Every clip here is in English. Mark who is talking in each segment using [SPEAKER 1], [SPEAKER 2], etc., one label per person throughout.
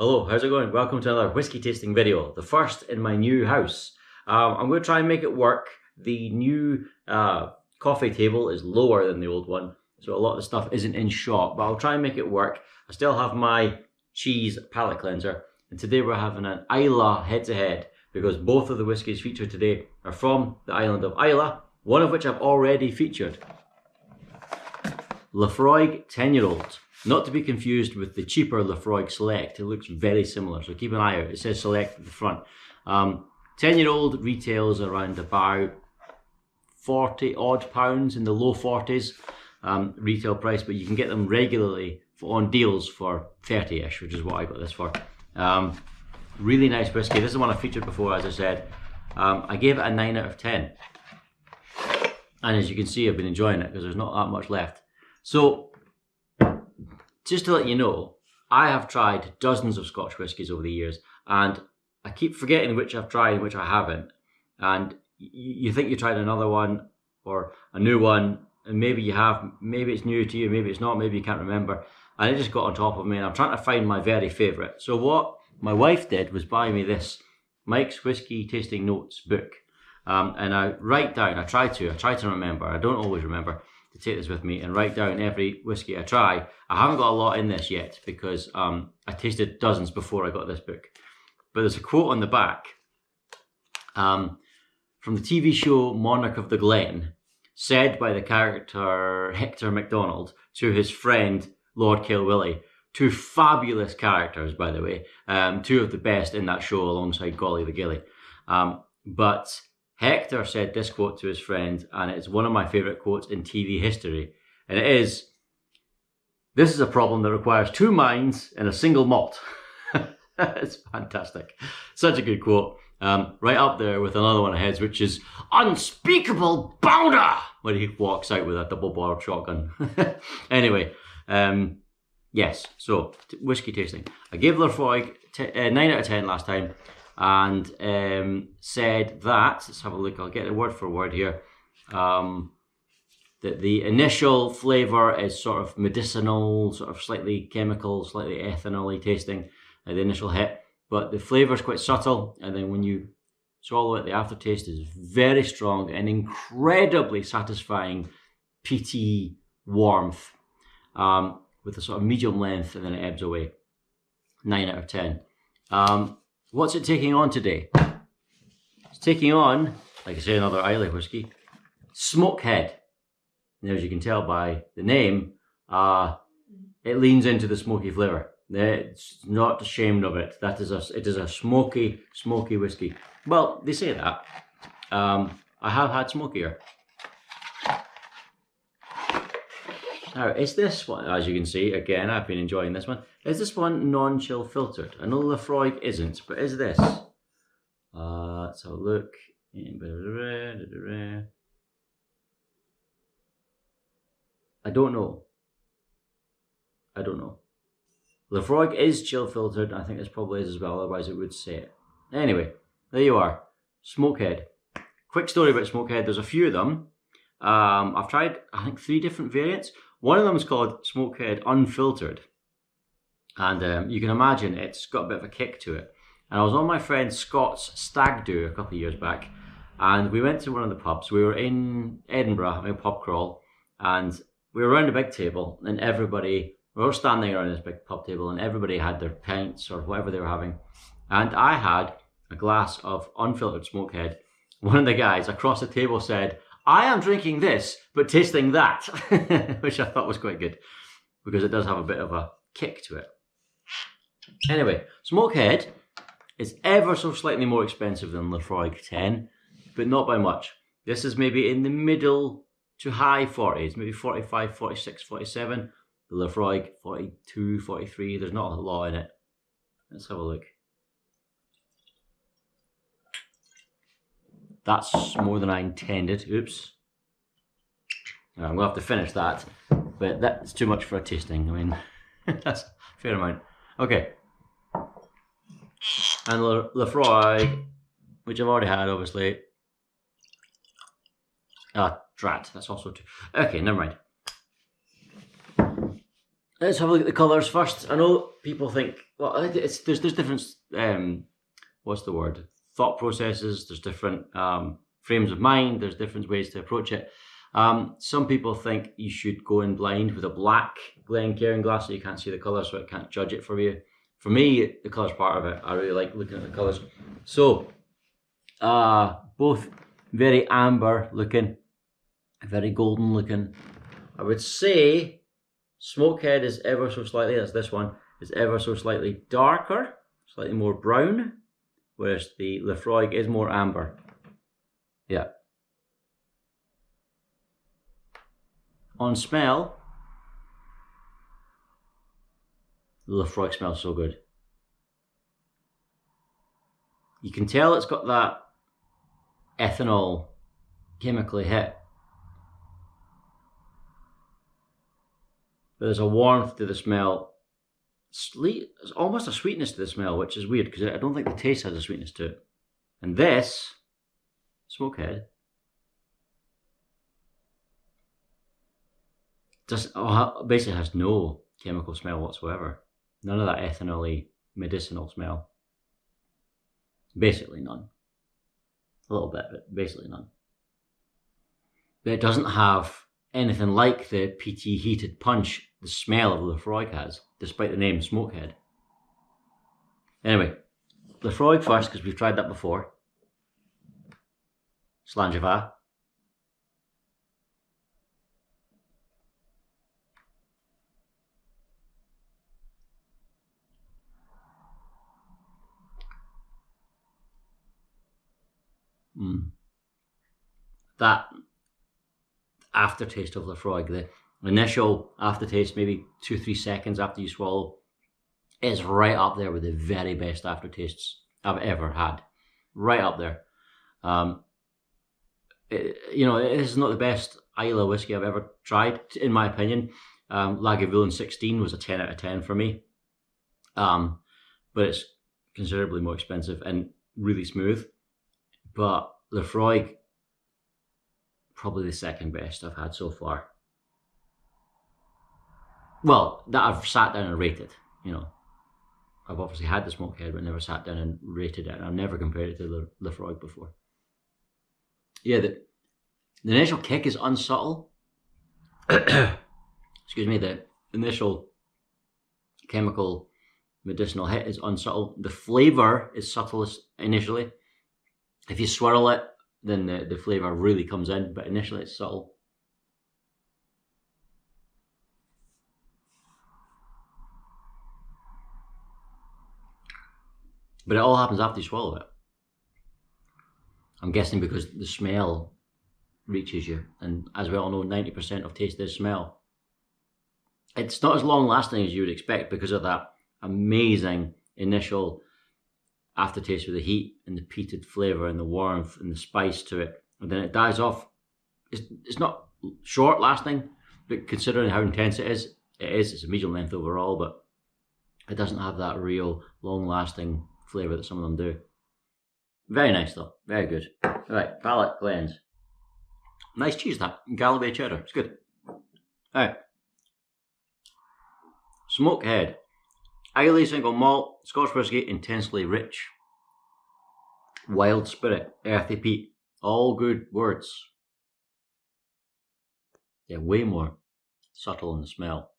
[SPEAKER 1] Hello, how's it going? Welcome to another whiskey tasting video, the first in my new house. I'm going to try and make it work. The new coffee table is lower than the old one, so a lot of the stuff isn't in shot, but I'll try and make it work. I still have my cheese palate cleanser, and today we're having an Islay head-to-head, because both of the whiskies featured today are from the Island of Islay, one of which I've already featured. Laphroaig 10-year-old. Not to be confused with the cheaper Laphroaig Select. It looks very similar, so keep an eye out. It says Select at the front. 10-year-old retails around about 40 odd pounds, in the low 40s retail price, but you can get them regularly on deals for 30-ish, which is what I got this for. Really nice whiskey. This is one I featured before, as I said. I gave it a 9 out of 10. And as you can see, I've been enjoying it because there's not that much left. So, just to let you know, I have tried dozens of Scotch whiskies over the years, and I keep forgetting which I've tried and which I haven't. And you think you tried another one or a new one, and maybe you have, maybe it's new to you, maybe it's not, maybe you can't remember. And it just got on top of me, and I'm trying to find my very favourite. So what my wife did was buy me this Mike's Whiskey Tasting Notes book. And I write down, I try to remember, I don't always remember, to take this with me and write down every whiskey I try. I haven't got a lot in this yet because I tasted dozens before I got this book. But there's a quote on the back from the TV show Monarch of the Glen, said by the character Hector MacDonald to his friend Lord Kilwillie. Two fabulous characters, by the way. Two of the best in that show alongside Golly the Gilly. But Hector said this quote to his friend, and it's one of my favourite quotes in TV history. And it is, "This is a problem that requires two minds in a single malt." It's fantastic. Such a good quote. Right up there with another one of his, which is "Unspeakable Bounder," when he walks out with a double-barreled shotgun. Anyway, yes, so whiskey tasting. I gave Laphroaig 9 out of 10 last time, and said that, let's have a look, I'll get it word for word here, that the initial flavour is sort of medicinal, sort of slightly chemical, slightly ethanol-y tasting, the initial hit, but the flavour is quite subtle, and then when you swallow it, the aftertaste is very strong and incredibly satisfying, peaty warmth, with a sort of medium length, and then it ebbs away. 9 out of 10. What's it taking on today? It's taking on, like I say, another Islay whiskey, Smokehead. Now, as you can tell by the name, it leans into the smoky flavour. It's not ashamed of it. It is a smoky whiskey. Well, they say that. I have had smokier. Now, is this one, as you can see, again, I've been enjoying this one. Is this one non-chill filtered? I know Laphroaig isn't, but is this? Let's have a look. I don't know. Laphroaig is chill filtered. I think this probably is as well, otherwise it would say it. Anyway, there you are. Smokehead. Quick story about Smokehead. There's a few of them. I've tried, I think, 3 different variants. One of them is called Smokehead Unfiltered. And you can imagine it's got a bit of a kick to it. And I was on my friend Scott's stag do a couple of years back, and we went to one of the pubs. We were in Edinburgh having a pub crawl, and we were around a big table, and we were all standing around this big pub table, and everybody had their pints or whatever they were having. And I had a glass of unfiltered Smokehead. One of the guys across the table said, "I am drinking this, but tasting that," which I thought was quite good, because it does have a bit of a kick to it. Anyway, Smokehead is ever so slightly more expensive than Laphroaig 10, but not by much. This is maybe in the middle to high 40s, maybe 45, 46, 47. The Laphroaig 42, 43, there's not a lot in it. Let's have a look. That's more than I intended. Oops. I'm going to have to finish that, but that's too much for a tasting. I mean, that's a fair amount. Okay. And Laphroaig, which I've already had, obviously. Drat, that's also too. Okay, never mind. Let's have a look at the colours first. I know people think, well, there's different, what's the word? Thought processes. There's different frames of mind. There's different ways to approach it. Some people think you should go in blind with a black Glencairn glass so you can't see the colour, so it can't judge it for you. For me, the colour's part of it. I really like looking at the colours. So, both very amber looking, very golden looking. I would say Smokehead is ever so slightly, that's this one, is ever so slightly darker, slightly more brown, whereas the Laphroaig is more amber. Yeah. On smell, the Laphroaig smells so good. You can tell it's got that ethanol chemically hit. But there's a warmth to the smell. There's almost a sweetness to the smell, which is weird because I don't think the taste has a sweetness to it. And this, Smokehead, basically has no chemical smell whatsoever. None of that ethanol-y medicinal smell. Basically none. A little bit, but basically none. But it doesn't have anything like the peaty heated punch the smell of Laphroaig has, despite the name Smokehead. Anyway, Laphroaig first, because we've tried that before. Slàinte mhath. That aftertaste of Laphroaig, the initial aftertaste, maybe 2-3 seconds after you swallow, is right up there with the very best aftertastes I've ever had. Right up there. It is not the best Islay whiskey I've ever tried, in my opinion. Lagavulin 16 was a 10 out of 10 for me. But it's considerably more expensive and really smooth. But Laphroaig, probably the second best I've had so far. Well, that I've sat down and rated, I've obviously had the Smokehead, but never sat down and rated it. And I've never compared it to the Laphroaig before. Yeah, the initial kick is unsubtle. Excuse me, the initial chemical medicinal hit is unsubtle. The flavour is subtlest initially. If you swirl it, then the flavour really comes in, but initially it's subtle. But it all happens after you swallow it. I'm guessing because the smell reaches you, and as we all know, 90% of taste is smell. It's not as long lasting as you would expect because of that amazing initial aftertaste with the heat and the peated flavour and the warmth and the spice to it, and then it dies off. It's not short lasting, but considering how intense it is, it's a medium length overall, but it doesn't have that real long lasting flavour that some of them do. Very nice though, very good. Alright, palate cleanse. Nice cheese that, Galloway cheddar, it's good. Alright. Smokehead. Islay single malt, Scotch whisky, intensely rich. Wild spirit, earthy peat, all good words. Yeah, way more subtle in the smell.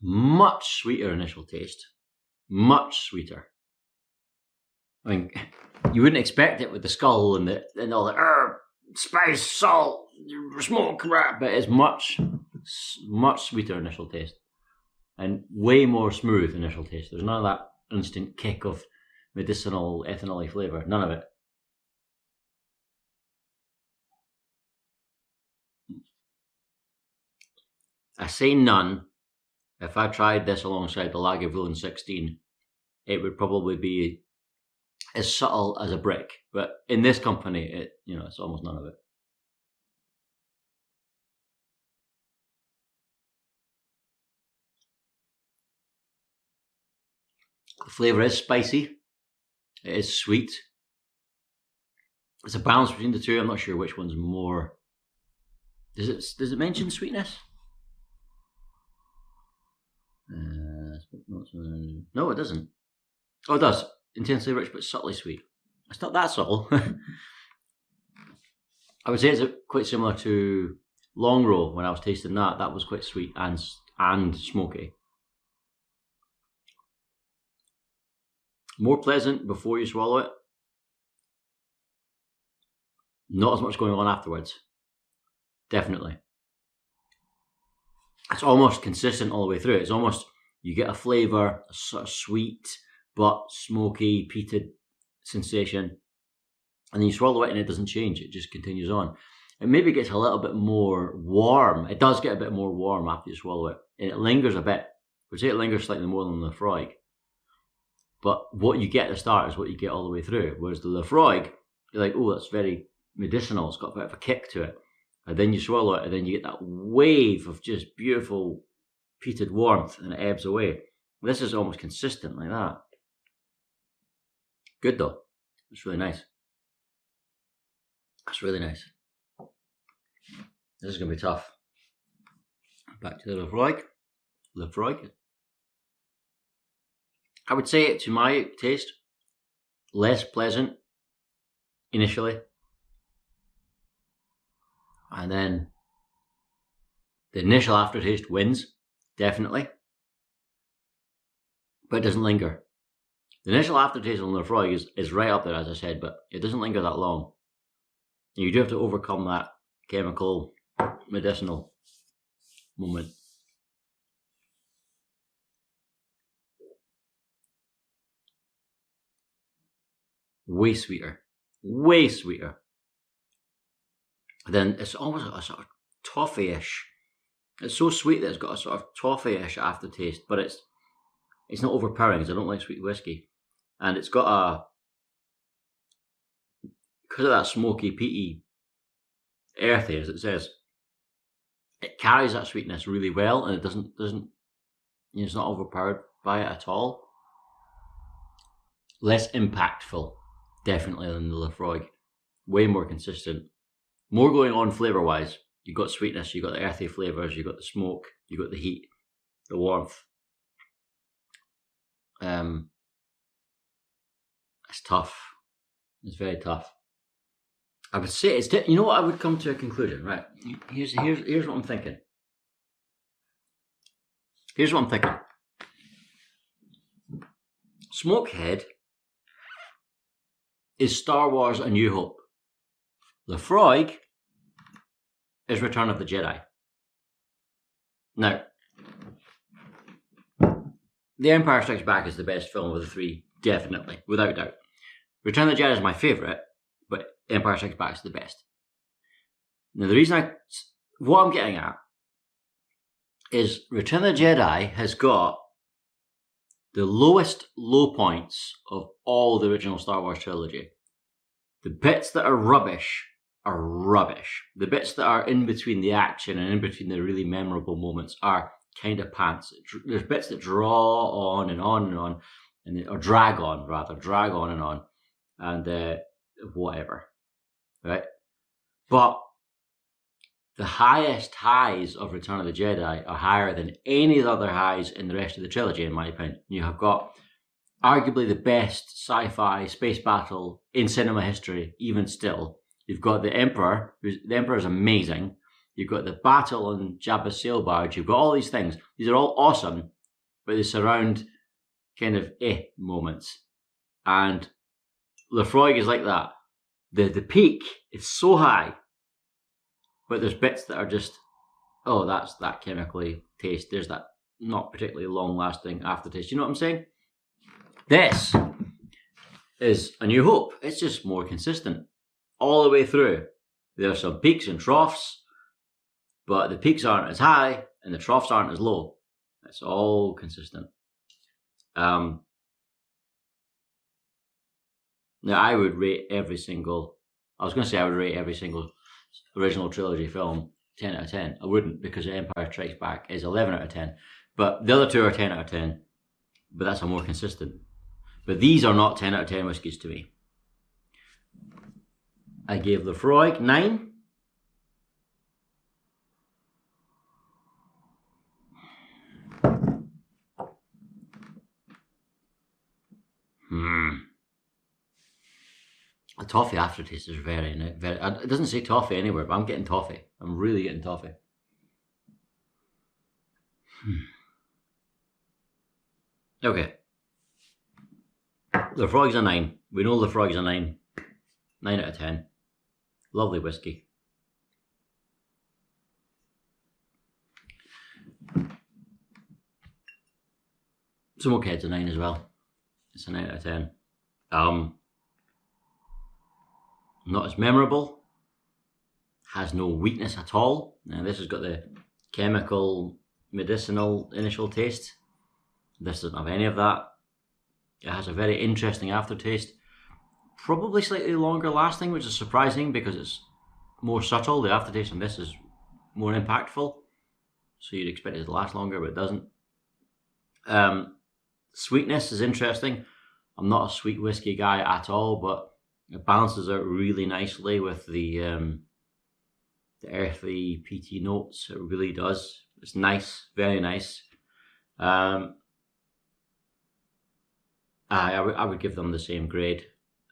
[SPEAKER 1] Much sweeter initial taste. Much sweeter. I mean, you wouldn't expect it with the skull and all the herb, spice, salt, smoke, but it's much sweeter initial taste. And way more smooth initial taste. There's none of that instant kick of medicinal ethanol-y flavour. None of it. I say none. If I tried this alongside the Lagavulin 16, it would probably be as subtle as a brick. But in this company, it's almost none of it. The flavour is spicy. It is sweet. It's a balance between the two. I'm not sure which one's more. Does it mention sweetness? No, it doesn't. Oh, it does. Intensely rich but subtly sweet. It's not that subtle. I would say it's quite similar to Long Row when I was tasting that. That was quite sweet and smoky. More pleasant before you swallow it. Not as much going on afterwards. Definitely. It's almost consistent all the way through. It's almost, you get a flavour, a sort of sweet but smoky, peated sensation. And then you swallow it and it doesn't change. It just continues on. It maybe gets a little bit more warm. It does get a bit more warm after you swallow it. And it lingers a bit. I would say it lingers slightly more than the Laphroaig. But what you get at the start is what you get all the way through. Whereas the Laphroaig, you're like, oh, that's very medicinal. It's got a bit of a kick to it. And then you swallow it and then you get that wave of just beautiful peated warmth and it ebbs away. This is almost consistent like that. Good though. It's really nice. That's really nice. This is going to be tough. Back to the Laphroaig. Laphroaig. I would say, to my taste, less pleasant initially. And then the initial aftertaste wins, definitely. But it doesn't linger. The initial aftertaste on the Laphroaig is right up there, as I said, but it doesn't linger that long. You do have to overcome that chemical, medicinal moment. Way sweeter. Way sweeter. Then it's almost a sort of toffee-ish. It's so sweet that it's got a sort of toffee-ish aftertaste, but it's not overpowering because I don't like sweet whiskey. And it's got a, because of that smoky, peaty, earthy, as it says, it carries that sweetness really well, and it doesn't it's not overpowered by it at all. Less impactful, definitely, than the Laphroaig. Way more consistent. More going on flavour-wise. You've got sweetness, you've got the earthy flavours, you've got the smoke, you've got the heat, the warmth. It's tough. It's very tough. I would say it's, you know what, I would come to a conclusion, right? Here's what I'm thinking. Here's what I'm thinking. Smokehead is Star Wars A New Hope. Laphroaig is Return of the Jedi. Now, The Empire Strikes Back is the best film of the three, definitely, without doubt. Return of the Jedi is my favourite, but Empire Strikes Back is the best. Now, the reason what I'm getting at is Return of the Jedi has got the lowest low points of all the original Star Wars trilogy. The bits that are rubbish are rubbish. The bits that are in between the action and in between the really memorable moments are kind of pants. There's bits that draw on and on and on, or drag on and on, and whatever, right? But the highest highs of Return of the Jedi are higher than any of the other highs in the rest of the trilogy, in my opinion. You have got arguably the best sci-fi space battle in cinema history, even still. You've got the Emperor. The Emperor is amazing. You've got the battle on Jabba's sail barge. You've got all these things. These are all awesome, but they surround kind of moments. And Laphroaig is like that. The peak is so high, but there's bits that are just, oh, that's that chemically taste. There's that not particularly long-lasting aftertaste. You know what I'm saying? This is A New Hope. It's just more consistent all the way through. There are some peaks and troughs, but the peaks aren't as high and the troughs aren't as low. It's all consistent. Now, I would rate every single original trilogy film 10 out of 10. I wouldn't, because Empire Strikes Back is 11 out of 10. But the other two are 10 out of 10. but that's a more consistent. But these are not 10 out of 10 whiskies to me. I gave Laphroaig 9. The toffee aftertaste is very, it doesn't say toffee anywhere, but I'm getting toffee. I'm really getting toffee. Okay. Laphroaig's a 9. We know Laphroaig's a 9. 9 out of 10. Lovely whiskey. Smokehead's a 9 as well. It's a 9 out of 10. Not as memorable. Has no weakness at all. Now this has got the chemical, medicinal initial taste. This doesn't have any of that. It has a very interesting aftertaste. Probably slightly longer lasting, which is surprising because it's more subtle. The aftertaste on this is more impactful. So you'd expect it to last longer, but it doesn't. Sweetness is interesting. I'm not a sweet whiskey guy at all, but it balances out really nicely with the earthy, peaty notes. It really does. It's nice, very nice. I would give them the same grade.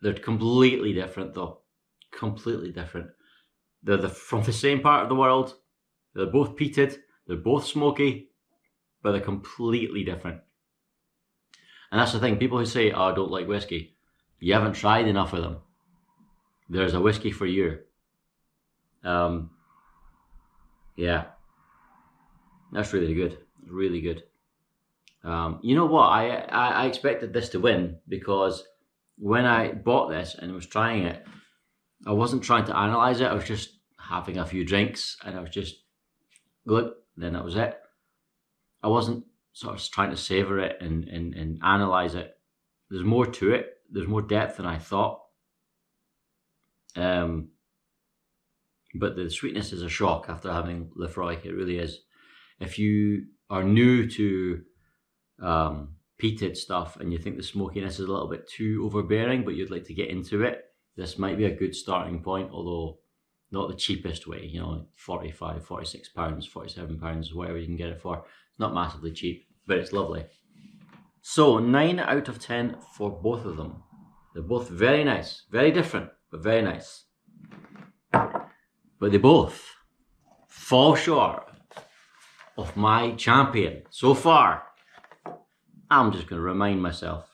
[SPEAKER 1] They're completely different though. Completely different. They're from the same part of the world. They're both peated. They're both smoky, but they're completely different. And that's the thing. People who say, "Oh, I don't like whiskey," you haven't tried enough of them. There's a whiskey for you. Yeah, that's really good. Really good. You know what? I expected this to win because when I bought this and was trying it, I wasn't trying to analyze it. I was just having a few drinks and I was just good. Then that was it. I wasn't sort of trying to savor it and analyze it. There's more to it. There's more depth than I thought. But the sweetness is a shock after having Laphroaig. It really is. If you are new to peated stuff and you think the smokiness is a little bit too overbearing, but you'd like to get into it, this might be a good starting point, although not the cheapest way. You know, 45, 46 pounds, 47 pounds, whatever you can get it for. It's not massively cheap, but it's lovely. So 9 out of 10 for both of them. They're both very nice, very different, but very nice. But they both fall short of my champion so far. I'm just going to remind myself.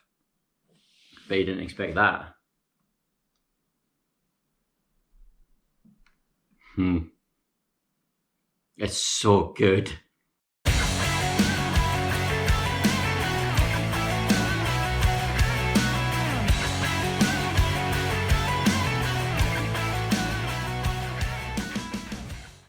[SPEAKER 1] Bet you didn't expect that. It's so good.